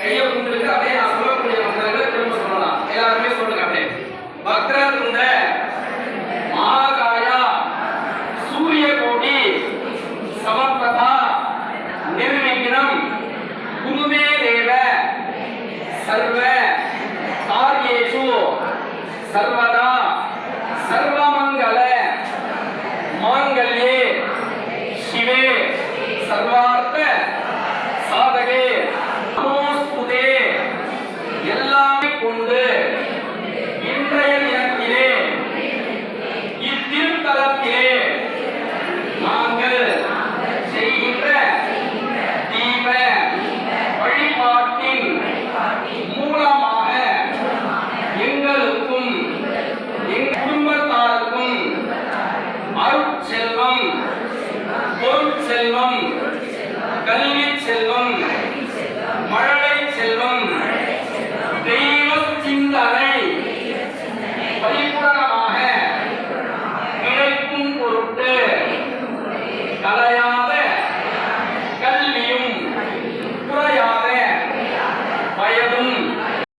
கையை கும்பிட்டு அப்படியே நான் சொல்லக்கூடிய மந்திரங்களை திரும்ப சொல்லலாம். எல்லாருமே சொல்லுங்க அப்படியே. வக்ரதுண்ட மகாகாயா சூரியகோடி சமப்பிரபா நிர்விக்னம் குருமே தேவ சர்வ காரியேஷு சர்வதா